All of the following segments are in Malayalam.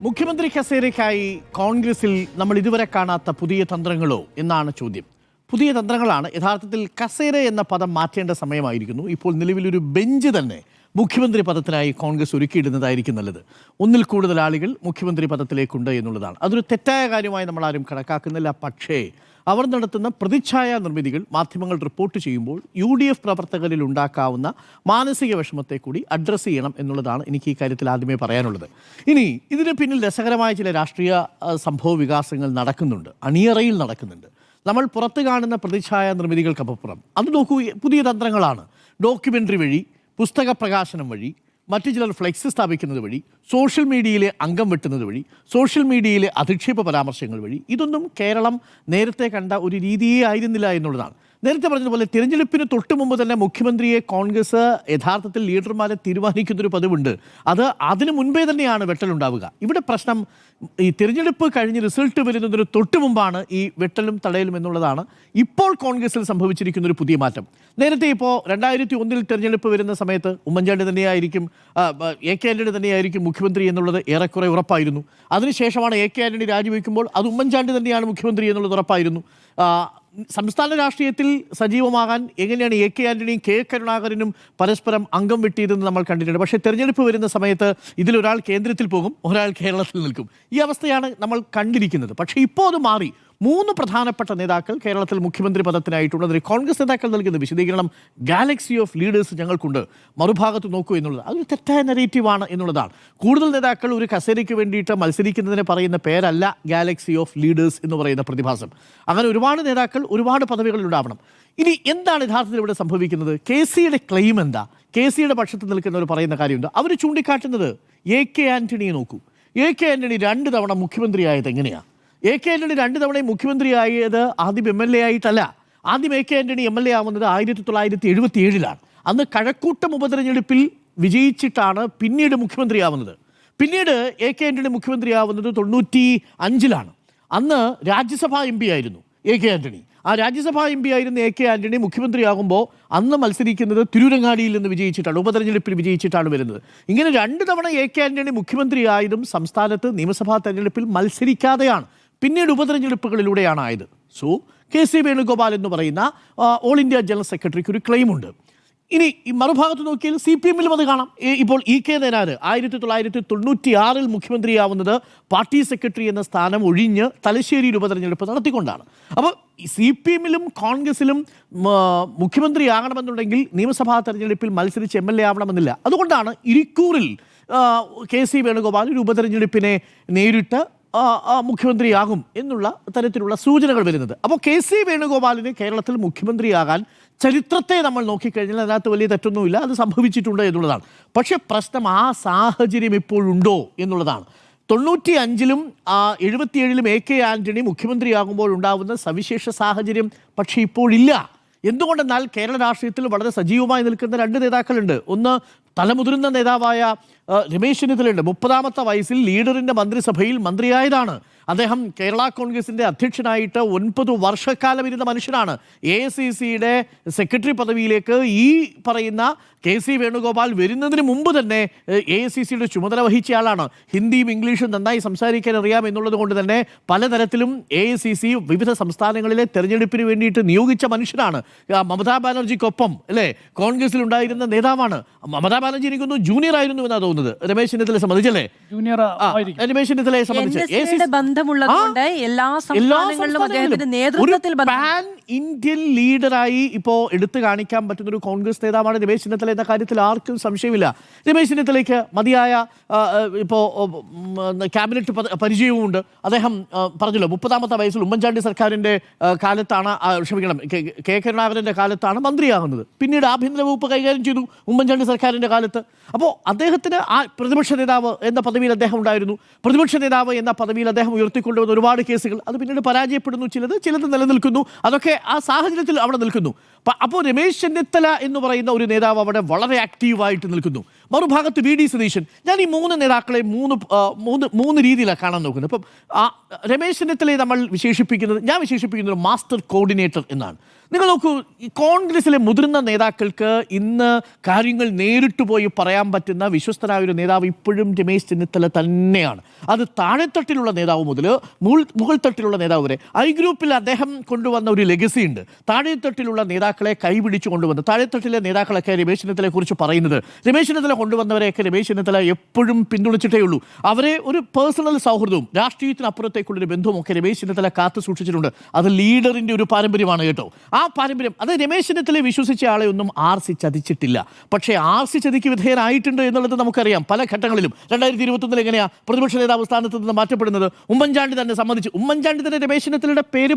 മുഖ്യമന്ത്രി കസേരയ്ക്കായി കോൺഗ്രസിൽ നമ്മൾ ഇതുവരെ കാണാത്ത പുതിയ തന്ത്രങ്ങളോ എന്നാണ് ചോദ്യം. പുതിയ തന്ത്രങ്ങളാണ്. യഥാർത്ഥത്തിൽ കസേര എന്ന പദം മാറ്റേണ്ട സമയമായിരിക്കുന്നു. ഇപ്പോൾ നിലവിലൊരു ബെഞ്ച് തന്നെ മുഖ്യമന്ത്രി പദത്തിനായി കോൺഗ്രസ് ഒരുക്കിയിടുന്നതായിരിക്കും നല്ലത്. ഒന്നിൽ കൂടുതൽ ആളുകൾ മുഖ്യമന്ത്രി പദത്തിലേക്കുണ്ട് എന്നുള്ളതാണ്. അതൊരു തെറ്റായ കാര്യമായി നമ്മളാരും കണക്കാക്കുന്നില്ല. പക്ഷേ അവർ നടത്തുന്ന പ്രതിച്ഛായ നിർമ്മിതികൾ മാധ്യമങ്ങൾ റിപ്പോർട്ട് ചെയ്യുമ്പോൾ UDF പ്രവർത്തകരിൽ ഉണ്ടാക്കാവുന്ന മാനസിക വിഷമത്തെ കൂടി അഡ്രസ്സ് ചെയ്യണം എന്നുള്ളതാണ് എനിക്ക് ഈ കാര്യത്തിൽ ആദ്യമേ പറയാനുള്ളത്. ഇനി ഇതിന് പിന്നിൽ രസകരമായ ചില രാഷ്ട്രീയ സംഭവ വികാസങ്ങൾ നടക്കുന്നുണ്ട്, അണിയറയിൽ നടക്കുന്നുണ്ട്. നമ്മൾ പുറത്ത് കാണുന്ന പ്രതിച്ഛായ നിർമ്മിതികൾക്കപ്പുറം അത് നോക്കൂ, പുതിയ തന്ത്രങ്ങളാണ്. ഡോക്യുമെൻ്ററി വഴി, പുസ്തക പ്രകാശനം വഴി, മറ്റു ചിലർ ഫ്ലെക്സ് സ്ഥാപിക്കുന്നത് വഴി, സോഷ്യൽ മീഡിയയിലെ അംഗം വെട്ടുന്നത് വഴി, സോഷ്യൽ മീഡിയയിലെ അധിക്ഷേപ പരാമർശങ്ങൾ വഴി, ഇതൊന്നും കേരളം നേരത്തെ കണ്ട ഒരു രീതിയേ ആയിരുന്നില്ല എന്നുള്ളതാണ്. നേരത്തെ പറഞ്ഞതുപോലെ തിരഞ്ഞെടുപ്പിന് തൊട്ട് മുമ്പ് തന്നെ മുഖ്യമന്ത്രിയെ കോൺഗ്രസ് യഥാർത്ഥത്തിൽ ലീഡർമാരെ തീരുമാനിക്കുന്നൊരു പതിവുണ്ട്. അതിനു മുൻപേ തന്നെയാണ് വെട്ടലുണ്ടാവുക. ഇവിടെ പ്രശ്നം ഈ തിരഞ്ഞെടുപ്പ് കഴിഞ്ഞ് റിസൾട്ട് വരുന്നതിന് തൊട്ട് മുമ്പാണ് ഈ വെട്ടലും തടയലും എന്നുള്ളതാണ് ഇപ്പോൾ കോൺഗ്രസിൽ സംഭവിച്ചിരിക്കുന്ന ഒരു പുതിയ മാറ്റം. നേരത്തെ ഇപ്പോൾ 2001 തിരഞ്ഞെടുപ്പ് വരുന്ന സമയത്ത് ഉമ്മൻചാണ്ടി തന്നെയായിരിക്കും, AK ആന്റണി തന്നെയായിരിക്കും മുഖ്യമന്ത്രി എന്നുള്ളത് ഏറെക്കുറെ ഉറപ്പായിരുന്നു. അതിനുശേഷമാണ് AK ആന്റണി രാജിവെക്കുമ്പോൾ അത് ഉമ്മൻചാണ്ടി തന്നെയാണ് മുഖ്യമന്ത്രി എന്നുള്ളത് ഉറപ്പായിരുന്നു. സംസ്ഥാന രാഷ്ട്രീയത്തിൽ സജീവമാകാൻ എങ്ങനെയാണ് AK ആന്റണിയും K കരുണാകരനും പരസ്പരം അംഗം വെട്ടിയതെന്ന് നമ്മൾ കണ്ടിട്ടുണ്ട്. പക്ഷേ തെരഞ്ഞെടുപ്പ് വരുന്ന സമയത്ത് ഇതിലൊരാൾ കേന്ദ്രത്തിൽ പോകും, ഒരാൾ കേരളത്തിൽ നിൽക്കും. ഈ അവസ്ഥയാണ് നമ്മൾ കണ്ടിരിക്കുന്നത്. പക്ഷേ ഇപ്പോൾ അത് മാറി. 3 പ്രധാനപ്പെട്ട നേതാക്കൾ കേരളത്തിൽ മുഖ്യമന്ത്രി പദത്തിനായിട്ടുള്ളത്. കോൺഗ്രസ് നേതാക്കൾ നൽകുന്ന വിശദീകരണം ഗാലക്സി ഓഫ് ലീഡേഴ്സ് ഞങ്ങൾക്കുണ്ട്, മറുഭാഗത്ത് നോക്കൂ എന്നുള്ളത് അതൊരു തെറ്റായ നെറേറ്റീവാണ് എന്നുള്ളതാണ്. കൂടുതൽ നേതാക്കൾ ഒരു കസേരയ്ക്ക് വേണ്ടിയിട്ട് മത്സരിക്കുന്നതിന് പറയുന്ന പേരല്ല ഗാലക്സി ഓഫ് ലീഡേഴ്സ് എന്ന് പറയുന്ന പ്രതിഭാസം. അങ്ങനെ ഒരുപാട് നേതാക്കൾ ഒരുപാട് പദവികളിൽ ഉണ്ടാവണം. ഇനി എന്താണ് യഥാർത്ഥത്തിൽ ഇവിടെ സംഭവിക്കുന്നത്? KCയുടെ ക്ലെയിം എന്താ? KCയുടെ പക്ഷത്ത് നിൽക്കുന്നവർ പറയുന്ന കാര്യമുണ്ട്. അവർ ചൂണ്ടിക്കാട്ടുന്നത് AK ആന്റണിയെ നോക്കൂ. AK ആന്റണി 2 തവണ മുഖ്യമന്ത്രിയായത് എങ്ങനെയാണ്? AK ആന്റണി 2 തവണയും മുഖ്യമന്ത്രിയായത് ആദ്യം MLA ആയിട്ടല്ല. ആദ്യം AK ആന്റണി MLA ആവുന്നത് 1977-ലാണ്. അന്ന് കഴക്കൂട്ടം ഉപതെരഞ്ഞെടുപ്പിൽ വിജയിച്ചിട്ടാണ് പിന്നീട് മുഖ്യമന്ത്രിയാവുന്നത്. പിന്നീട് AK ആന്റണി മുഖ്യമന്ത്രിയാവുന്നത് 95-ലാണ്. അന്ന് രാജ്യസഭാ MP ആയിരുന്നു AK ആന്റണി. ആ രാജ്യസഭാ MP ആയിരുന്ന AK ആന്റണി മുഖ്യമന്ത്രിയാകുമ്പോൾ അന്ന് മത്സരിക്കുന്നത് തിരൂരങ്ങാടിയിൽ നിന്ന് വിജയിച്ചിട്ടാണ്, ഉപതെരഞ്ഞെടുപ്പിൽ വിജയിച്ചിട്ടാണ് വരുന്നത്. ഇങ്ങനെ 2 തവണ AK ആന്റണി മുഖ്യമന്ത്രിയായതും സംസ്ഥാനത്ത് നിയമസഭാ തെരഞ്ഞെടുപ്പിൽ മത്സരിക്കാതെയാണ്, പിന്നീട് ഉപതെരഞ്ഞെടുപ്പുകളിലൂടെയാണ് ആയത്. സോ KC വേണുഗോപാൽ എന്ന് പറയുന്ന ഓൾ ഇന്ത്യ ജനറൽ സെക്രട്ടറിക്ക് ഒരു ക്ലെയിമുണ്ട്. ഇനി ഈ മറുഭാഗത്ത് നോക്കിയാൽ CPM-ലും അത് കാണാം. ഇപ്പോൾ EK നായനാർ 1996 മുഖ്യമന്ത്രിയാവുന്നത് പാർട്ടി സെക്രട്ടറി എന്ന സ്ഥാനം ഒഴിഞ്ഞ് തലശ്ശേരിയിൽ ഉപതെരഞ്ഞെടുപ്പ് നടത്തിക്കൊണ്ടാണ്. അപ്പോൾ CPM-ലും കോൺഗ്രസിലും മുഖ്യമന്ത്രിയാകണമെന്നുണ്ടെങ്കിൽ നിയമസഭാ തെരഞ്ഞെടുപ്പിൽ മത്സരിച്ച് MLA ആവണമെന്നില്ല. അതുകൊണ്ടാണ് ഇരിക്കൂറിൽ KC വേണുഗോപാൽ ഒരു ഉപതെരഞ്ഞെടുപ്പിനെ നേരിട്ട് മുഖ്യമന്ത്രിയാകും എന്നുള്ള തരത്തിലുള്ള സൂചനകൾ വരുന്നത്. അപ്പോൾ KC വേണുഗോപാലിന് കേരളത്തിൽ മുഖ്യമന്ത്രിയാകാൻ ചരിത്രത്തെ നമ്മൾ നോക്കിക്കഴിഞ്ഞാൽ അതിനകത്ത് വലിയ തെറ്റൊന്നുമില്ല, അത് സംഭവിച്ചിട്ടുണ്ട് എന്നുള്ളതാണ്. പക്ഷേ പ്രശ്നം ആ സാഹചര്യം ഇപ്പോഴുണ്ടോ എന്നുള്ളതാണ്. 95-ലും 77-ലും AK ആന്റണി മുഖ്യമന്ത്രിയാകുമ്പോൾ ഉണ്ടാകുന്ന സവിശേഷ സാഹചര്യം പക്ഷേ ഇപ്പോഴില്ല. എന്തുകൊണ്ടെന്നാൽ കേരള രാഷ്ട്രീയത്തിൽ വളരെ സജീവമായി നിൽക്കുന്ന 2 നേതാക്കളുണ്ട്. ഒന്ന് തലമുതിർന്ന നേതാവായ രമേശ് ചെന്നിത്തലയുണ്ട്. 30ാമത്തെ വയസ്സിൽ ലീഡറിൻ്റെ മന്ത്രിസഭയിൽ മന്ത്രിയായതാണ്. അദ്ദേഹം കേരള കോൺഗ്രസിൻ്റെ അധ്യക്ഷനായിട്ട് 9 വർഷക്കാലം ഇരുന്ന മനുഷ്യനാണ്. AICCയുടെ സെക്രട്ടറി പദവിയിലേക്ക് ഈ പറയുന്ന KC വേണുഗോപാൽ വരുന്നതിന് മുമ്പ് തന്നെ AICCയുടെ ചുമതല വഹിച്ചയാളാണ്. ഹിന്ദിയും ഇംഗ്ലീഷും നന്നായി സംസാരിക്കാൻ അറിയാം എന്നുള്ളത് കൊണ്ട് തന്നെ പലതരത്തിലും AICC വിവിധ സംസ്ഥാനങ്ങളിലെ തെരഞ്ഞെടുപ്പിന് വേണ്ടിയിട്ട് നിയോഗിച്ച മനുഷ്യനാണ്. മമതാ ബാനർജിക്കൊപ്പം അല്ലേ കോൺഗ്രസിൽ ഉണ്ടായിരുന്ന നേതാവാണ്. മമതാ ബാനർജി എനിക്കൊന്നു ജൂനിയർ ആയിരുന്നു എന്നാണ് തോന്നുന്നത്. രമേശ് ചെന്നിത്തലയെ സംബന്ധിച്ചല്ലേ? രമേശ് ചെന്നിത്തലയെ സംബന്ധിച്ച് പാൻ ഇന്ത്യൻ ലീഡറായി ഇപ്പോൾ എടുത്തു കാണിക്കാൻ പറ്റുന്ന ഒരു കോൺഗ്രസ് നേതാവാണ് രമേശ് ചെന്നിത്തല എന്ന കാര്യത്തിൽ ആർക്കും സംശയമില്ല. രമേശ് ചെന്നിത്തലയ്ക്ക് മതിയായ ഇപ്പോൾ ക്യാബിനറ്റ് പരിചയവുമുണ്ട്. അദ്ദേഹം പറഞ്ഞല്ലോ 30ാമത്തെ വയസ്സിൽ ഉമ്മൻചാണ്ടി സർക്കാരിൻ്റെ കാലത്താണ്, ക്ഷമിക്കണം, K കരുണാകരൻ്റെ കാലത്താണ് മന്ത്രിയാകുന്നത്. പിന്നീട് ആഭ്യന്തര വകുപ്പ് കൈകാര്യം ചെയ്തു ഉമ്മൻചാണ്ടി സർക്കാരിൻ്റെ കാലത്ത്. അപ്പോൾ അദ്ദേഹത്തിന് ആ പ്രതിപക്ഷ നേതാവ് എന്ന പദവിയിൽ അദ്ദേഹം ഉണ്ടായിരുന്നു. പ്രതിപക്ഷ നേതാവ് എന്ന പദവിയിൽ അദ്ദേഹം ഉയർത്തിക്കൊണ്ടുവന്ന ഒരുപാട് കേസുകൾ അത് പിന്നീട് പരാജയപ്പെടുന്നു. ചിലത് നിലനിൽക്കുന്നു. അതൊക്കെ ആ സാഹചര്യത്തിൽ അവിടെ നിൽക്കുന്നു. അപ്പോൾ രമേശ് ചെന്നിത്തല എന്ന് പറയുന്ന ഒരു നേതാവ് അവിടെ വളരെ ആക്റ്റീവായിട്ട് നിൽക്കുന്നു. മറുഭാഗത്ത് വി ഡി സതീശൻ. ഞാൻ ഈ മൂന്ന് നേതാക്കളെ മൂന്ന് രീതിയിലാണ് കാണാൻ നോക്കുന്നത്. അപ്പം രമേശ് ചെന്നിത്തലയെ ഞാൻ വിശേഷിപ്പിക്കുന്നത് ഒരു മാസ്റ്റർ കോർഡിനേറ്റർ എന്നാണ്. നിങ്ങൾ നോക്കൂ, ഈ കോൺഗ്രസിലെ മുതിർന്ന നേതാക്കൾക്ക് ഇന്ന് കാര്യങ്ങൾ നേരിട്ട് പോയി പറയാൻ പറ്റുന്ന വിശ്വസ്തനായ ഒരു നേതാവ് ഇപ്പോഴും രമേശ് ചെന്നിത്തല തന്നെയാണ്. അത് താഴെത്തട്ടിലുള്ള നേതാവ് മുതൽ മുകൾ തട്ടിലുള്ള നേതാവ് വരെ. ഐ ഗ്രൂപ്പിൽ അദ്ദേഹം കൊണ്ടുവന്ന ഒരു ലെഗസി ഉണ്ട്. താഴെത്തട്ടിലുള്ള നേതാക്കളെ കൈപിടിച്ചു കൊണ്ടുവന്ന് താഴെത്തട്ടിലെ നേതാക്കളൊക്കെ രമേശ് ചെന്നിത്തലയെ കുറിച്ച് പറയുന്നത്, രമേശ് ചെന്നിത്തല കൊണ്ടുവന്നവരെയൊക്കെ രമേശ് ചെന്നിത്തല എപ്പോഴും പിന്തുണച്ചിട്ടേ ഉള്ളൂ. അവരെ ഒരു പേഴ്സണൽ സൗഹൃദവും രാഷ്ട്രീയത്തിനപ്പുറത്തേക്കുള്ളൊരു ബന്ധവും ഒക്കെ രമേശ് ചെന്നിത്തല കാത്തു സൂക്ഷിച്ചിട്ടുണ്ട്. അത് ലീഡറിന്റെ ഒരു പാരമ്പര്യമാണ് കേട്ടോ. ആ പാരമ്പര്യം അത് രമേശ് ചെന്നിത്തലയെ വിശ്വസിച്ച ആളെ ഒന്നും ആർസി ചതിച്ചിട്ടില്ല. പക്ഷേ ആർസി ചതിക്ക് വിധേയനായിട്ടുണ്ട് എന്നുള്ളത് നമുക്കറിയാം. പല ഘട്ടങ്ങളിലും 2021 എങ്ങനെയാ പ്രതിപക്ഷ നേതാവ് സ്ഥാനത്ത് നിന്ന് മാറ്റപ്പെടുന്നത്? ഉമ്മൻചാണ്ടി തന്നെ സമ്മതിച്ചു. ഉമ്മൻചാണ്ടി തന്നെ രമേശ് ചെന്നിത്തലയുടെ പേര്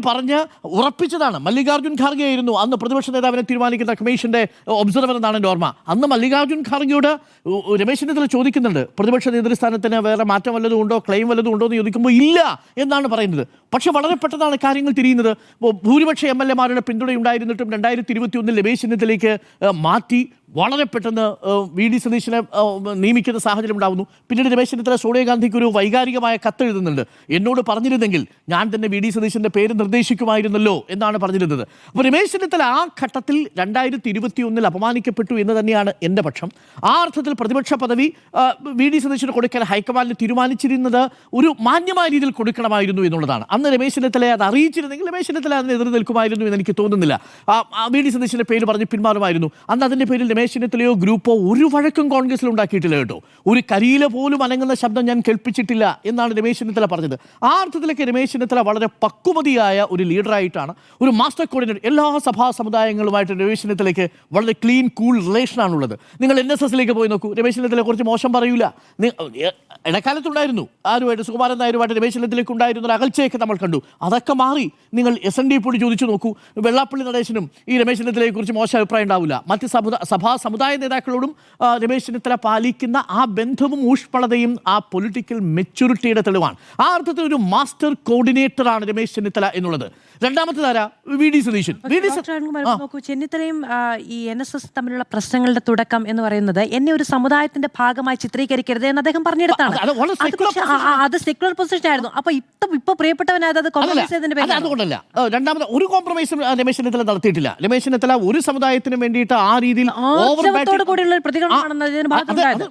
പറഞ്ഞ് ഉറപ്പിച്ചതാണ്. മല്ലികാർജ്ജുൻ ഖാർഗെ ആയിരുന്നു അന്ന് പ്രതിപക്ഷ നേതാവിനെ തീരുമാനിക്കുന്ന കമ്മീഷന്റെ ഒബ്സർവർ എന്നാണ് എൻ്റെ ഓർമ്മ. അന്ന് മല്ലികാർജ്ജുൻ ഖാർഗെയോട് രമേശ് ചെന്നിത്തല ചോദിക്കുന്നുണ്ട്, പ്രതിപക്ഷ നേതൃസ്ഥാനത്തിന് വേറെ മാറ്റം വല്ലതും ഉണ്ടോ, ക്ലെയിം വല്ലതും ഉണ്ടോ എന്ന് ചോദിക്കുമ്പോൾ ഇല്ല എന്നാണ് പറയുന്നത്. പക്ഷെ വളരെ പെട്ടെന്നാണ് കാര്യങ്ങൾ തിരിയുന്നത്. ഭൂരിപക്ഷ MLA-മാരുടെ പിന്തുണയുണ്ടായിരുന്നിട്ടും 2021 രമേശ് ചെന്നിത്തലയ്ക്ക് മാറ്റി വളരെ പെട്ടെന്ന് വി ഡി സതീശനെ നിയമിക്കുന്ന സാഹചര്യം ഉണ്ടാകുന്നു. പിന്നീട് രമേശ് ചെന്നിത്തല സോണിയാഗാന്ധിക്ക് ഒരു വൈകാരികമായ കത്തെഴുതുന്നുണ്ട്. എന്നോട് പറഞ്ഞിരുന്നെങ്കിൽ ഞാൻ തന്നെ വി ഡി സതീശന്റെ പേര് നിർദ്ദേശിക്കുമായിരുന്നല്ലോ എന്നാണ് പറഞ്ഞിരുന്നത്. അപ്പോൾ രമേശ് ചെന്നിത്തല ആ ഘട്ടത്തിൽ 2021 അപമാനിക്കപ്പെട്ടു എന്ന് തന്നെയാണ് എൻ്റെ പക്ഷം. ആ അർത്ഥത്തിൽ പ്രതിപക്ഷ പദവി വി ഡി സതീശന് കൊടുക്കാൻ ഹൈക്കമാൻഡ് തീരുമാനിച്ചിരുന്നത് ഒരു മാന്യമായ രീതിയിൽ കൊടുക്കണമായിരുന്നു എന്നുള്ളതാണ്. അന്ന് രമേശ് ചെന്നിത്തലയെ അത് അറിയിച്ചിരുന്നെങ്കിൽ രമേശ് ചെന്നിത്തല അതിന് എതിർ നിൽക്കുമായിരുന്നു എന്ന് എനിക്ക് തോന്നുന്നില്ല. വി ഡി സതീശന്റെ പേര് പറഞ്ഞ് പിന്മാറുമായിരുന്നു. അന്ന് അതിൻ്റെ പേരിൽ രമേശ് ചെന്നിത്തലയോ ഗ്രൂപ്പോ ഒരു വഴക്കും കോൺഗ്രസിൽ ഉണ്ടാക്കിയിട്ടില്ല കേട്ടോ. ഒരു കരിയില പോലും അനങ്ങുന്ന ശബ്ദം ഞാൻ കേൾപ്പിച്ചിട്ടില്ല എന്നാണ് രമേശ് ചെന്നിത്തല പറഞ്ഞത്. ആ അർത്ഥത്തിലേക്ക് രമേശ് ചെന്നിത്തല വളരെ പക്വമതിയായ ഒരു ലീഡറായിട്ടാണ്, ഒരു മാസ്റ്റർ കോർഡിനേറ്റർ. എല്ലാ സഭാ സമുദായങ്ങളുമായിട്ട് രമേശ് ചെന്നിത്തലയ്ക്ക് വളരെ ക്ലീൻ കൂൾ റിലേഷനാണുള്ളത്. നിങ്ങൾ NSSലേക്ക് പോയി നോക്കൂ, രമേശ് ചെന്നിത്തലയെ കുറിച്ച് മോശം പറയൂല. ഇടക്കാലത്തുണ്ടായിരുന്നു ആരുമായിട്ട്, സുകുമാരൻ നായരുമായിട്ട് രമേശ് ചെന്നിത്തലയ്ക്ക് ഉണ്ടായിരുന്ന ഒരു അകൽച്ചയൊക്കെ നമ്മൾ കണ്ടു. അതൊക്കെ മാറി. നിങ്ങൾ SND കൂടി ചോദിച്ചു നോക്കൂ, വെള്ളാപ്പള്ളി നടേശനും ഈ രമേശ് ചെന്നിത്തലയെ കുറിച്ച് മോശം അഭിപ്രായം ഉണ്ടാവില്ല. മറ്റ് സമുദായ നേതാക്കളോടും രമേശ് ചെന്നിത്തല പാലിക്കുന്ന ആ ബന്ധവും ഊഷ്മളതയും ആ പൊളിറ്റിക്കൽ മെച്യൂരിറ്റിയുടെ തെളിവാണ്. ആ അർത്ഥത്തിൽ ഒരു മാസ്റ്റർ കോർഡിനേറ്ററാണ് രമേശ് ചെന്നിത്തല എന്നുള്ളത്. രണ്ടാമത്തേതാരാ? വി ഡി സതീശൻ. നോക്കൂ, ചെന്നിത്തലയും ഈ NSS തമ്മിലുള്ള പ്രശ്നങ്ങളുടെ തുടക്കം എന്ന് പറയുന്നത് എന്നെ ഒരു സമുദായത്തിന്റെ ഭാഗമായി ചിത്രീകരിക്കരുത് എന്ന് അദ്ദേഹം പറഞ്ഞെടുത്താണ്. അത് സെക്യുലർ പൊസിഷൻ ആയിരുന്നു. അപ്പൊ ഇപ്പൊ പ്രിയപ്പെട്ടവനായത് അതുകൊണ്ടല്ല. രണ്ടാമത് ഒരു കോംപ്രമൈസും രമേശ് ചെന്നിത്തല നടത്തിയിട്ടില്ല. രമേശ് ചെന്നിത്തല ഒരു സമുദായത്തിന് വേണ്ടിയിട്ട് ആ രീതിയിൽ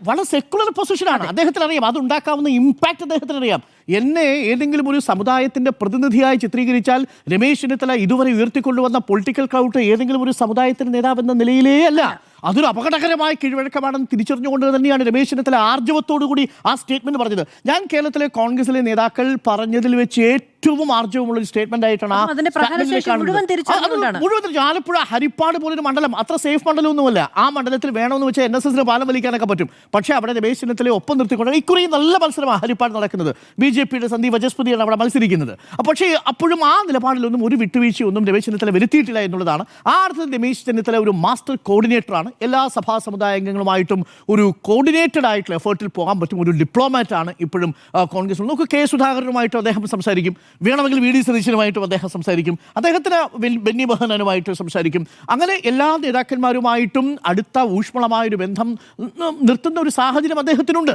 വളരെ സെക്യുലർ പൊസിഷനാണ്. അദ്ദേഹത്തിന് അറിയാം അത് ഉണ്ടാക്കാവുന്ന ഇമ്പാക്ട് അദ്ദേഹത്തിന് അറിയാം. എന്നെ ഏതെങ്കിലും ഒരു സമുദായത്തിന്റെ പ്രതിനിധിയായി ചിത്രീകരിച്ചാൽ രമേശ് ചെന്നിത്തല ഇതുവരെ ഉയർത്തിക്കൊണ്ടുവന്ന പൊളിറ്റിക്കൽ ക്രൗഡ് ഏതെങ്കിലും ഒരു സമുദായത്തിന്റെ നേതാവെന്ന നിലയിലേ അല്ല. അതൊരു അപകടകരമായ കീഴ്വഴക്കമാണെന്ന് തിരിച്ചറിഞ്ഞുകൊണ്ട് തന്നെയാണ് രമേശ് ചെന്നിത്തല ആർജവത്തോടുകൂടി ആ സ്റ്റേറ്റ്മെന്റ് പറഞ്ഞത്. ഞാൻ കേരളത്തിലെ കോൺഗ്രസിലെ നേതാക്കൾ പറഞ്ഞതിൽ വെച്ച് ഏറ്റവും ആർജവമുള്ള ഒരു സ്റ്റേറ്റ്മെന്റ് ആയിട്ടാണ് മുഴുവൻ. ആലപ്പുഴ ഹരിപ്പാട് പോലൊരു മണ്ഡലം അത്ര സേഫ് മണ്ഡലമൊന്നുമല്ല. ആ മണ്ഡലത്തിൽ വേണമെന്ന് വെച്ചാൽ NSSന് പാലം വലിക്കാനൊക്കെ പറ്റും. പക്ഷേ അവിടെ രമേശ് ചെന്നിത്തലയെ ഒപ്പം നിർത്തിക്കൊണ്ട് ഇക്കുറി നല്ല മത്സരമാണ് ഹരിപ്പാട് നടക്കുന്നത്. BJPയുടെ സന്ദീപ് വചസ്പതിയാണ് അവിടെ മത്സരിക്കുന്നത്. പക്ഷേ അപ്പോഴും ആ നിലപാടിലൊന്നും ഒരു വിട്ടുവീഴ്ചയൊന്നും രമേശ് ചെന്നിത്തല വരുത്തിയിട്ടില്ല എന്നുള്ളതാണ്. ആ അർത്ഥത്തിൽ രമേശ് ചെന്നിത്തല ഒരു മാസ്റ്റർ കോർഡിനേറ്ററാണ്. എല്ലാ സഭാ സമുദായ അംഗങ്ങളുമായിട്ടും ഒരു കോർഡിനേറ്റഡ് ആയിട്ടുള്ള എഫേർട്ടിൽ പോകാൻ പറ്റും. ഒരു ഡിപ്ലോമാറ്റാണ് ഇപ്പോഴും കോൺഗ്രസ്. നമുക്ക് K. സുധാകരനുമായിട്ടും അദ്ദേഹം സംസാരിക്കും, വേണമെങ്കിൽ വി ഡി സതീശനുമായിട്ടും അദ്ദേഹം സംസാരിക്കും, അദ്ദേഹത്തിന് ബെന്നി ബെഹനാനുമായിട്ട് സംസാരിക്കും. അങ്ങനെ എല്ലാ നേതാക്കന്മാരുമായിട്ടും അടുത്ത ഊഷ്മളമായൊരു ബന്ധം നിർത്തുന്ന ഒരു സാഹചര്യം അദ്ദേഹത്തിനുണ്ട്.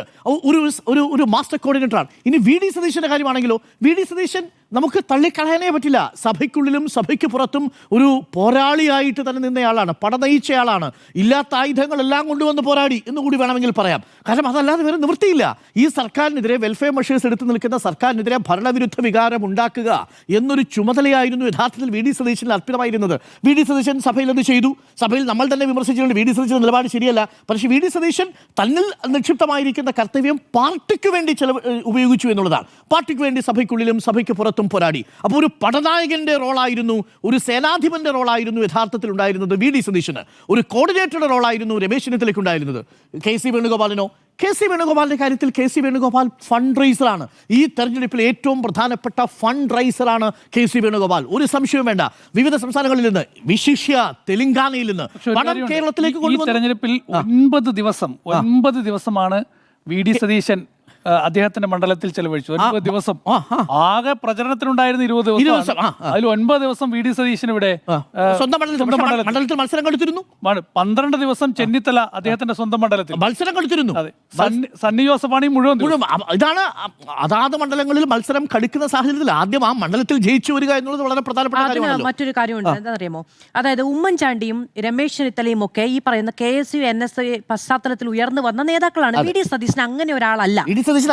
ഒരു മാസ്റ്റർ കോർഡിനേറ്ററാണ്. ഇനി വി ഡി സതീശൻ്റെ കാര്യമാണെങ്കിലോ, വി ഡി സതീശൻ നമുക്ക് തള്ളിക്കളയാനേ പറ്റില്ല. സഭയ്ക്കുള്ളിലും സഭയ്ക്ക് പുറത്തും ഒരു പോരാളിയായിട്ട് തന്നെ നിന്നയാളാണ്, പടനയിച്ചയാളാണ്. ഇല്ലാത്ത ആയുധങ്ങളെല്ലാം കൊണ്ടുവന്ന് പോരാടി എന്നുകൂടി വേണമെങ്കിൽ പറയാം. കാരണം അതല്ലാതെ വേറെ നിവൃത്തിയില്ല. ഈ സർക്കാരിനെതിരെ വെൽഫെയർ മെഷേഴ്സ് എടുത്തു നിൽക്കുന്ന സർക്കാരിനെതിരെ ഭരണവിരുദ്ധ വികാരം ഉണ്ടാക്കുക എന്നൊരു ചുമതലയായിരുന്നു യഥാർത്ഥത്തിൽ വി ഡി സതീശനിൽ അർപ്പിതമായിരുന്നത്. വി ഡി സതീശൻ സഭയിൽ അത് ചെയ്തു. സഭയിൽ നമ്മൾ തന്നെ വിമർശിച്ചിട്ടുണ്ട്, വി ഡി സതീശൻ്റെ നിലപാട് ശരിയല്ല. പക്ഷേ വി ഡി സതീശൻ തന്നിൽ നിക്ഷിപ്തമായിരിക്കുന്ന കർത്തവ്യം പാർട്ടിക്ക് വേണ്ടി ഉപയോഗിച്ചു എന്നുള്ളതാണ്. പാർട്ടിക്ക് വേണ്ടി സഭയ്ക്കുള്ളിലും സഭയ്ക്ക് പുറത്തും പോരാടി. അപ്പോൾ ഒരു പടനായകന്റെ റോളായിരുന്നു, ഒരു സേനാധിപന്റെ റോളായിരുന്നു യഥാർത്ഥത്തിൽ ഉണ്ടായിരുന്നത് വി ഡി സതീശന്. ഒരു കോർഡിനേറ്ററുടെ റോളായിരുന്നു രമേശ് ചെന്നിത്തലയ്ക്ക് ഉണ്ടായിരുന്നത്. KC വേണുഗോപാലിനോ? KC വേണുഗോപാലിന്റെ കാര്യത്തിൽ KC വേണുഗോപാൽ ഫണ്ട് റൈസറാണ്. ഈ തെരഞ്ഞെടുപ്പിൽ ഏറ്റവും പ്രധാനപ്പെട്ട ഫണ്ട് റൈസറാണ് KC വേണുഗോപാൽ. ഒരു സംശയവും വേണ്ട. വിവിധ സംസ്ഥാനങ്ങളിൽ നിന്ന്, വിശിഷ്യ തെലങ്കാനയിൽ നിന്ന് പണം കേരളത്തിലേക്ക് കൊണ്ടുവന്നു. തെരഞ്ഞെടുപ്പിൽ 9 ദിവസമാണ് വി ഡി സതീശൻ അദ്ദേഹത്തിന്റെ മണ്ഡലത്തിൽ ചെലവഴിച്ചു 9 ദിവസം. ആകെ പ്രചരണത്തിനുണ്ടായിരുന്ന 20 ദിവസം. അതിൽ 9 ദിവസം വി ഡി സതീശൻ ഇവിടെ സ്വന്തം മണ്ഡലത്തിൽ മത്സരം കൊടുത്തിരുന്നു. 12 ദിവസം ചെന്നിത്തല അദ്ദേഹത്തിന്റെ സ്വന്തം മണ്ഡലത്തിൽ മത്സരം കൊടുത്തിരുന്നു. സണ്ണി ജോസഫാണ് മുഴുവൻ. ഇതാണ് അതാത് മണ്ഡലങ്ങളിൽ മത്സരം കളിക്കുന്ന സാഹചര്യത്തിൽ ആദ്യം ആ മണ്ഡലത്തിൽ ജയിച്ചു വരിക എന്നുള്ളത് വളരെ പ്രധാനപ്പെട്ട കാര്യമാണ്. മറ്റൊരു കാര്യമുണ്ട്, എന്താ അറിയാമോ, അതായത് ഉമ്മൻചാണ്ടിയും രമേശ് ചെന്നിത്തലയും ഒക്കെ ഈ പറയുന്ന KSU NSA പശ്ചാത്തലത്തിൽ ഉയർന്നു വന്ന നേതാക്കളാണ്. വി ഡി സതീശൻ അങ്ങനെ ഒരാളല്ല.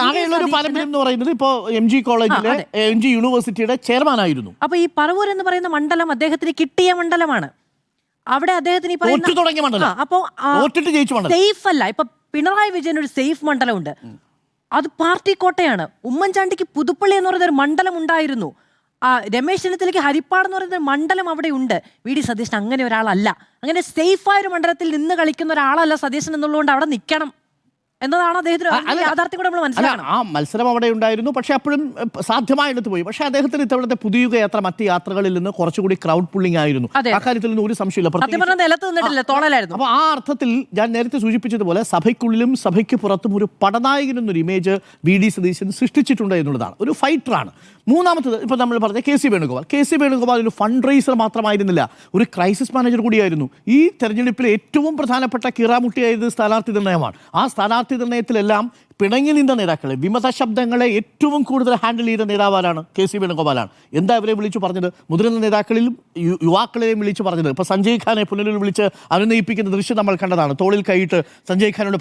ആകെയുള്ള ഒരു പാരമ്പര്യം എന്ന് പറയുന്നത് ഇപ്പോ MG കോളേജിലെ MG യൂണിവേഴ്സിറ്റിയുടെ ചെയർമാൻ ആയിരുന്നു. അപ്പൊ ഈ പറവൂർ എന്ന് പറയുന്ന മണ്ഡലം അദ്ദേഹത്തിന് കിട്ടിയ മണ്ഡലമാണ്. അവിടെ അദ്ദേഹത്തിന് ഈ പറയുന്ന അപ്പൊ സേഫ് അല്ല. ഇപ്പൊ പിണറായി വിജയൻ ഒരു സേഫ് മണ്ഡലമുണ്ട്, അത് പാർട്ടി കോട്ടയാണ്. ഉമ്മൻചാണ്ടിക്ക് പുതുപ്പള്ളി എന്ന് പറയുന്ന ഒരു മണ്ഡലം ഉണ്ടായിരുന്നു. രമേശ് ചെന്നിത്തലയ്ക്ക് ഹരിപ്പാട് എന്ന് പറയുന്ന മണ്ഡലം അവിടെ ഉണ്ട്. വി ഡി സതീശൻ അങ്ങനെ ഒരാളല്ല. അങ്ങനെ സേഫായ ഒരു മണ്ഡലത്തിൽ നിന്ന് കളിക്കുന്ന ഒരാളല്ല സതീശൻ എന്നുള്ളതുകൊണ്ട് അവിടെ നിൽക്കണം എന്നതാണ് അദ്ദേഹത്തിന് യാഥാർത്ഥ്യം കൂടെ നമ്മൾ മനസ്സിലാക്കണം. ആ മത്സരം അവിടെ ഉണ്ടായിരുന്നു, പക്ഷെ അപ്പോഴും സാധ്യമായെടുത്ത് പോയി. പക്ഷെ അദ്ദേഹത്തിന് ഇത്തവണത്തെ പുതിയ യാത്ര മറ്റ് യാത്രകളിൽ നിന്ന് കുറച്ചുകൂടി ക്രൗഡ് പുള്ളിംഗ് ആയിരുന്നു. അക്കാര്യത്തിൽ നിന്ന് ഒരു സംശയമില്ല. അപ്പോൾ ആ അർത്ഥത്തിൽ ഞാൻ നേരത്തെ സൂചിപ്പിച്ചതുപോലെ സഭയ്ക്കുള്ളിലും സഭയ്ക്ക് പുറത്തും ഒരു പടനായകൻ എന്നൊരു ഇമേജ് വി ഡി സതീശൻ സൃഷ്ടിച്ചിട്ടുണ്ട് എന്നുള്ളതാണ്. ഒരു ഫൈറ്ററാണ്. മൂന്നാമത്തത് ഇപ്പൊ നമ്മൾ പറഞ്ഞ കെ സി വേണുഗോപാൽ ഒരു ഫണ്ട് റൈസർ മാത്രമായിരുന്നില്ല, ഒരു ക്രൈസിസ് മാനേജർ കൂടിയായിരുന്നു. ഈ തെരഞ്ഞെടുപ്പിലെ ഏറ്റവും പ്രധാനപ്പെട്ട കീറാമുട്ടിയായത് സ്ഥാനാർത്ഥി നിർണയമാണ്. ആ സ്ഥാനാർത്ഥി നിർണയത്തിലെല്ലാം പിണങ്ങി നിന്ന നേതാക്കളെ, വിമത ശബ്ദങ്ങളെ ഏറ്റവും കൂടുതൽ ഹാൻഡിൽ ചെയ്ത നേതാവാണ് കെ സി വേണുഗോപാലാണ്. എന്താ ഇവരെ വിളിച്ചു പറഞ്ഞത്? മുതിർന്ന നേതാക്കളിലും യുവാക്കളെയും വിളിച്ചു പറഞ്ഞത്. ഇപ്പൊ സഞ്ജയ് ഖാനെ പുനലൂരിൽ വിളിച്ച് അനുനയിപ്പിക്കുന്ന ദൃശ്യം നമ്മൾ കണ്ടതാണ്. തോളിൽ കൈയിട്ട് സഞ്ജയ് ഖാനോട്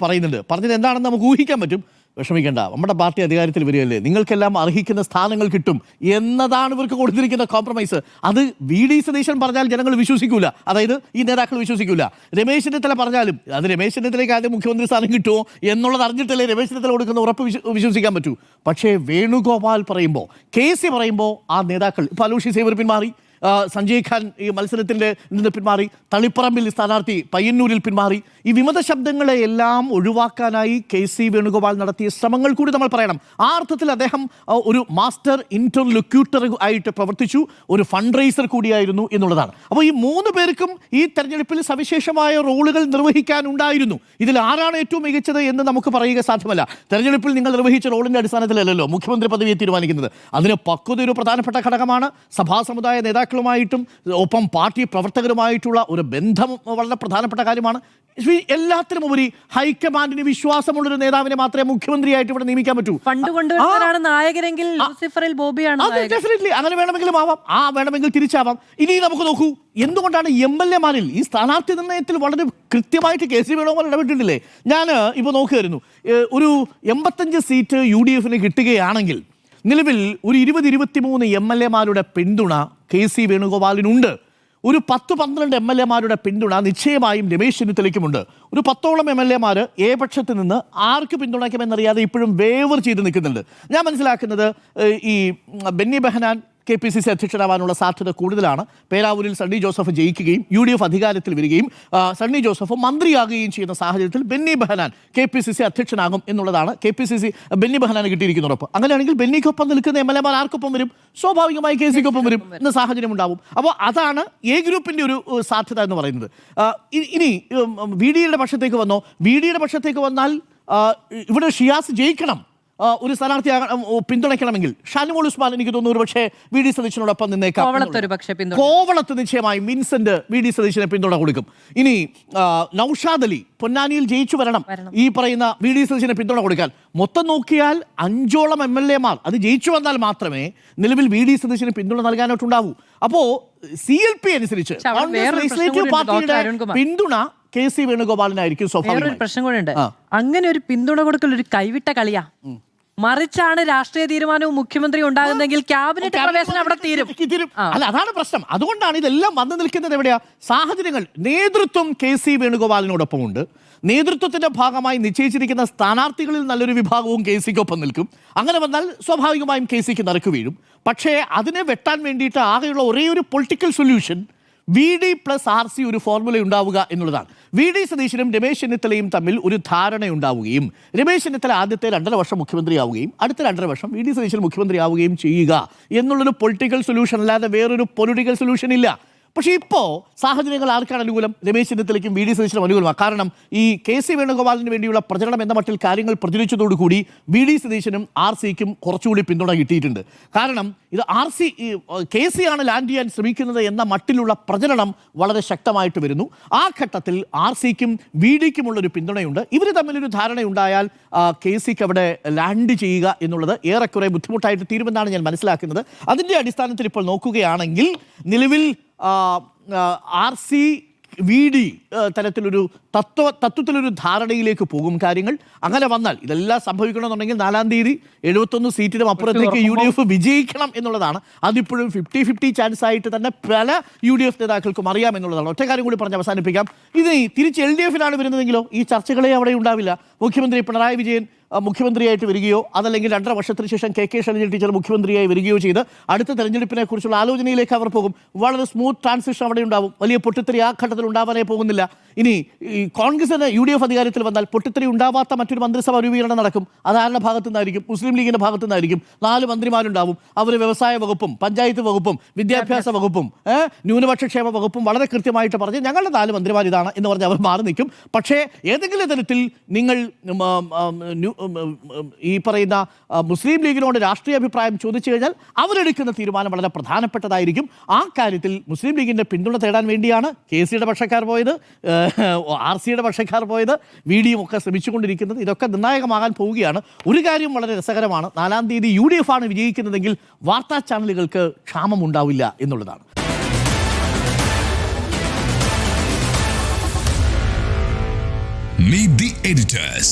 പറഞ്ഞത് എന്താണെന്ന് നമുക്ക് ഊഹിക്കാൻ പറ്റും. വിഷമിക്കേണ്ട, നമ്മുടെ പാർട്ടി അധികാരത്തിൽ വരികയല്ലേ, നിങ്ങൾക്കെല്ലാം അർഹിക്കുന്ന സ്ഥാനങ്ങൾ കിട്ടും എന്നതാണ് ഇവർക്ക് കൊടുത്തിരിക്കുന്ന കോംപ്രമൈസ്. അത് വി ഡി സതീശൻ പറഞ്ഞാൽ ജനങ്ങൾ വിശ്വസിക്കൂല, അതായത് ഈ നേതാക്കൾ വിശ്വസിക്കൂല. രമേശ് ചെന്നിത്തല പറഞ്ഞാലും അത് രമേശ് ചെന്നിത്തലയ്ക്ക് ആദ്യം മുഖ്യമന്ത്രി സ്ഥാനം കിട്ടുമോ എന്നുള്ളത് അറിഞ്ഞിട്ടല്ലേ രമേശ് ചെന്നിത്തല കൊടുക്കുന്ന ഉറപ്പ് വിശ്വസിക്കാൻ പറ്റൂ. പക്ഷേ വേണുഗോപാൽ പറയുമ്പോൾ, കെ സി പറയുമ്പോൾ ആ നേതാക്കൾ ഇപ്പോൾ അലൂഷി സേവർ പിന്മാറി, സഞ്ജയ് ഖാൻ ഈ മത്സരത്തിൻ്റെ നിന്ന് പിന്മാറി, തളിപ്പറമ്പിൽ സ്ഥാനാർത്ഥി പയ്യന്നൂരിൽ പിന്മാറി. ഈ വിമത ശബ്ദങ്ങളെ എല്ലാം ഒഴിവാക്കാനായി കെ സി വേണുഗോപാൽ നടത്തിയ ശ്രമങ്ങൾ കൂടി നമ്മൾ പറയണം. ആ അർത്ഥത്തിൽ അദ്ദേഹം ഒരു മാസ്റ്റർ ഇന്റർലൊക്യൂട്ടർ ആയിട്ട് പ്രവർത്തിച്ചു, ഒരു ഫണ്ട് റൈസർ കൂടിയായിരുന്നു എന്നുള്ളതാണ്. അപ്പോൾ ഈ 3 പേർക്കും ഈ തെരഞ്ഞെടുപ്പിൽ സവിശേഷമായ റോളുകൾ നിർവഹിക്കാനുണ്ടായിരുന്നു. ഇതിൽ ആരാണ് ഏറ്റവും മികച്ചത് എന്ന് നമുക്ക് പറയുക സാധ്യമല്ല. തെരഞ്ഞെടുപ്പിൽ നിങ്ങൾ നിർവഹിച്ച റോളിൻ്റെ അടിസ്ഥാനത്തിലല്ലല്ലോ മുഖ്യമന്ത്രി പദവിയെ തീരുമാനിക്കുന്നത്. അതിന് പക്വത ഒരു പ്രധാനപ്പെട്ട ഘടകമാണ്. സഭാ സമുദായ നേതാക്കളുമായിട്ടും ഒപ്പം പാർട്ടി പ്രവർത്തകരുമായിട്ടുള്ള ഒരു ബന്ധം വളരെ പ്രധാനപ്പെട്ട കാര്യമാണ്. എല്ലാത്തിനും ഉപരി ഹൈക്കമാൻഡിന് വിശ്വാസമുള്ളൊരു നേതാവിനെ മാത്രമേ മുഖ്യമന്ത്രിയായിട്ട് ഇവിടെ നിയമിക്കാൻ പറ്റൂ. ഫണ്ട് കൊണ്ടുവരുന്നവരാണ് നായകരെങ്കിൽ ബോബിയാണ്. ഡെഫിനറ്റ്ലി അങ്ങനെ വേണമെങ്കിലും ആവാം, വേണമെങ്കിൽ തിരിച്ചാവാം. ഇനി നമുക്ക് നോക്കൂ, എന്തുകൊണ്ടാണ് MLA-മാരിൽ ഈ സ്ഥാനാർത്ഥി നിർണ്ണയത്തിൽ വളരെ കൃത്യമായിട്ട് കെ സി വേണുഗോപാൽ ഇടപെട്ടിട്ടില്ലേ? ഞാൻ ഇപ്പോൾ നോക്കുകയായിരുന്നു, ഒരു 85 സീറ്റ് UDF കിട്ടുകയാണെങ്കിൽ നിലവിൽ ഒരു 20-23 MLA-മാരുടെ പിന്തുണ കെ സി വേണുഗോപാലിനുണ്ട്. ഒരു 10-12 MLA-മാരുടെ പിന്തുണ നിശ്ചയമായും രമേശ് ചെന്നിത്തലയ്ക്കുമുണ്ട്. ഒരു 10ഓളം MLA-മാർ പക്ഷത്ത് നിന്ന് ആർക്ക് പിന്തുണയ്ക്കുമെന്നറിയാതെ ഇപ്പോഴും വേവർ ചെയ്ത് നിൽക്കുന്നുണ്ട്. ഞാൻ മനസ്സിലാക്കുന്നത് ഈ ബെന്നി ബെഹനാൻ KPCC അധ്യക്ഷനാവാനുള്ള സാധ്യത കൂടുതലാണ്. പേരാവൂരിൽ സണ്ണി ജോസഫ് ജയിക്കുകയും UDF അധികാരത്തിൽ വരികയും സണ്ണി ജോസഫ് മന്ത്രിയാകുകയും ചെയ്യുന്ന സാഹചര്യത്തിൽ ബെന്നി ബെഹനാൻ KPCC അധ്യക്ഷനാകും എന്നുള്ളതാണ് ബെന്നി ബെഹനാന് കിട്ടിയിരിക്കുന്ന ഉറപ്പ്. അങ്ങനെയാണെങ്കിൽ ബെന്നിക്കൊപ്പം നിൽക്കുന്ന MLA-മാർ ആർക്കൊപ്പം വരും? സ്വാഭാവികമായി കെ സിക്കൊപ്പം വരും എന്ന സാഹചര്യം ഉണ്ടാവും. അപ്പോൾ അതാണ് A ഗ്രൂപ്പിൻ്റെ ഒരു സാധ്യത എന്ന് പറയുന്നത്. ഇനി വി ഡിയുടെ പക്ഷത്തേക്ക് വന്നോ? വി ഡിയുടെ പക്ഷത്തേക്ക് വന്നാൽ ഇവിടെ ഷിയാസ് ജയിക്കണം, ഒരു സ്ഥാനാർത്ഥി പിന്തുണയ്ക്കണമെങ്കിൽ ഷാനിമോൾ ഉസ്മാൻ എനിക്ക് തോന്നുന്നു പക്ഷേ വി ഡി സതീശനോടൊപ്പം നിന്നേക്കാം. കോവളത്ത് നിശ്ചയമായും വിൻസെന്റ് വി ഡി സതീശനെ പിന്തുണ കൊടുക്കും. ഇനി നൗഷാദ് അലി പൊന്നാനിയിൽ ജയിച്ചു വരണം, ഈ പറയുന്ന വി ഡി സതീശനെ പിന്തുണ കൊടുക്കാൻ. മൊത്തം നോക്കിയാൽ 5ഓളം MLA-മാർ അത് ജയിച്ചു വന്നാൽ മാത്രമേ നിലവിൽ വി ഡി സതീശന് പിന്തുണ നൽകാനായിട്ടുണ്ടാവൂ. അപ്പോ CLP അനുസരിച്ച് ലെജിസ്ലേറ്റീവ് പാർട്ടിയുടെ പിന്തുണ കെ സി വേണുഗോപാലിനായിരിക്കും സ്വാഭാവികമായി. പ്രശ്നം കൂടെ ഉണ്ട്. അങ്ങനെ ഒരു പിന്തുണ കൊടുക്കൽ ഒരു കൈവിട്ട കളിയാ. മറിച്ചാണ് രാഷ്ട്രീയ തീരുമാനവും മുഖ്യമന്ത്രി ഉണ്ടാകുന്നെങ്കിൽ ക്യാബിനറ്റ് പ്രവേശനം അവിടെ തീരും. അല്ല, അതാണ് പ്രശ്നം. അതുകൊണ്ടാണ് ഇതെല്ലാം വന്നു നിൽക്കുന്നത്. എവിടെയാ സാഹചര്യങ്ങൾ? നേതൃത്വം കെ സി വേണുഗോപാലിനോടൊപ്പമുണ്ട്. നേതൃത്വത്തിന്റെ ഭാഗമായി നിശ്ചയിച്ചിരിക്കുന്ന സ്ഥാനാർത്ഥികളിൽ നല്ലൊരു വിഭാഗവും കെ സിക്കൊപ്പം നിൽക്കും. അങ്ങനെ വന്നാൽ സ്വാഭാവികമായും കെ സിക്ക് നറുക്ക് വീഴും. പക്ഷേ അതിനെ വെട്ടാൻ വേണ്ടിയിട്ട് ആകെയുള്ള ഒരേ ഒരു പൊളിറ്റിക്കൽ സൊല്യൂഷൻ VD+RC ഒരു ഫോർമുല ഉണ്ടാവുക എന്നുള്ളതാണ്. വി ഡി സതീശനും രമേശ് ചെന്നിത്തലയും തമ്മിൽ ഒരു ധാരണയുണ്ടാവുകയും രമേശ് ചെന്നിത്തല ആദ്യത്തെ 2.5 വർഷം മുഖ്യമന്ത്രിയാവുകയും അടുത്ത 2.5 വർഷം വി ഡി സതീശൻ മുഖ്യമന്ത്രിയാവുകയും ചെയ്യുക എന്നുള്ളൊരു പൊളിറ്റിക്കൽ സൊല്യൂഷൻ അല്ലാതെ വേറൊരു പൊളിറ്റിക്കൽ സൊല്യൂഷൻ ഇല്ല. പക്ഷേ ഇപ്പോൾ സാഹചര്യങ്ങൾ ആർക്കാണ് അനുകൂലം? രമേശ് ചെന്നിത്തലയ്ക്കും വി ഡി സതീശനും അനുകൂലമാണ്. കാരണം ഈ KC വേണുഗോപാലിന് വേണ്ടിയുള്ള പ്രചരണം എന്ന മട്ടിൽ കാര്യങ്ങൾ പ്രചരിച്ചതോടുകൂടി വി ഡി സതീശനും RCക്കും കുറച്ചുകൂടി പിന്തുണ കിട്ടിയിട്ടുണ്ട്. കാരണം ഇത് KC ആണ് ലാൻഡ് ചെയ്യാൻ ശ്രമിക്കുന്നത് എന്ന മട്ടിലുള്ള പ്രചരണം വളരെ ശക്തമായിട്ട് വരുന്നു. ആ ഘട്ടത്തിൽ RCക്കും വി ഡിക്കുമുള്ളൊരു പിന്തുണയുണ്ട്. ഇവർ തമ്മിലൊരു ധാരണയുണ്ടായാൽ KCക്ക് അവിടെ ലാൻഡ് ചെയ്യുക എന്നുള്ളത് ഏറെക്കുറെ ബുദ്ധിമുട്ടായിട്ട് തീരുമെന്നാണ് ഞാൻ മനസ്സിലാക്കുന്നത്. അതിൻ്റെ അടിസ്ഥാനത്തിൽ ഇപ്പോൾ നോക്കുകയാണെങ്കിൽ നിലവിൽ RC വി ഡി തരത്തിലൊരു തത്വത്തിലൊരു ധാരണയിലേക്ക് പോകും കാര്യങ്ങൾ. അങ്ങനെ വന്നാൽ ഇതെല്ലാം സംഭവിക്കണമെന്നുണ്ടെങ്കിൽ 4-ാം തീയതി 71 സീറ്റിനും അപ്പുറത്തേക്ക് UDF വിജയിക്കണം എന്നുള്ളതാണ്. അതിപ്പോഴും 50-50 ചാൻസ് ആയിട്ട് തന്നെ പല UDF നേതാക്കൾക്കും അറിയാം എന്നുള്ളതാണ്. ഒറ്റ കാര്യം കൂടി പറഞ്ഞ് അവസാനിപ്പിക്കാം. ഇത് തിരിച്ച് LDFനാണ് വരുന്നതെങ്കിലോ ഈ ചർച്ചകളെ അവിടെ ഉണ്ടാവില്ല. മുഖ്യമന്ത്രി പിണറായി വിജയൻ മുഖ്യമന്ത്രിയായിട്ട് വരികയോ അതല്ലെങ്കിൽ 2.5 വർഷത്തിന് ശേഷം KK ശൈലജ ടീച്ചർ മുഖ്യമന്ത്രിയായി വരികയോ ചെയ്ത് അടുത്ത തെരഞ്ഞെടുപ്പിനെ കുറിച്ചുള്ള ആലോചനയിലേക്ക് അവർ പോകും. വളരെ സ്മൂത്ത് ട്രാൻസിഷൻ അവിടെ ഉണ്ടാവും. വലിയ പൊട്ടിത്തെറി ആ ഘട്ടത്തിൽ ഉണ്ടാവാനേ പോകുന്നില്ല. ഇനി ഈ കോൺഗ്രസിന് UDF അധികാരത്തിൽ വന്നാൽ പൊട്ടിത്തെറി ഉണ്ടാവാത്ത മറ്റൊരു മന്ത്രിസഭ രൂപീകരണം നടക്കും. അത് ആരുടെ ഭാഗത്തു നിന്നായിരിക്കും? മുസ്ലിം ലീഗിന്റെ ഭാഗത്തു നിന്നായിരിക്കും. 4 മന്ത്രിമാരുണ്ടാവും. അവർ വ്യവസായ വകുപ്പും പഞ്ചായത്ത് വകുപ്പും വിദ്യാഭ്യാസ വകുപ്പും ന്യൂനപക്ഷ ക്ഷേമ വകുപ്പും വളരെ കൃത്യമായിട്ട് പറഞ്ഞ് ഞങ്ങളുടെ 4 മന്ത്രിമാർ ഇതാണ് എന്ന് പറഞ്ഞ് അവർ മാറി നിൽക്കും. പക്ഷേ ഏതെങ്കിലും തരത്തിൽ നിങ്ങൾ ഈ പറയുന്ന മുസ്ലിം ലീഗിനോട് രാഷ്ട്രീയ അഭിപ്രായം ചോദിച്ചു കഴിഞ്ഞാൽ അവരെടുക്കുന്ന തീരുമാനം വളരെ പ്രധാനപ്പെട്ടതായിരിക്കും. ആ കാര്യത്തിൽ മുസ്ലിം ലീഗിന്റെ പിന്തുണ തേടാൻ വേണ്ടിയാണ് KCയുടെ പക്ഷക്കാർ പോയത്, RCയുടെ പക്ഷക്കാർ പോയത്, വി ഡിയും ഒക്കെ ശ്രമിച്ചുകൊണ്ടിരിക്കുന്നത്. ഇതൊക്കെ നിർണായകമാകാൻ പോവുകയാണ്. ഒരു കാര്യം വളരെ രസകരമാണ്. 4-ാം തീയതി UDF ആണ് വിജയിക്കുന്നതെങ്കിൽ വാർത്താ ചാനലുകൾക്ക് ക്ഷാമം ഉണ്ടാവില്ല എന്നുള്ളതാണ്. Meet the editors.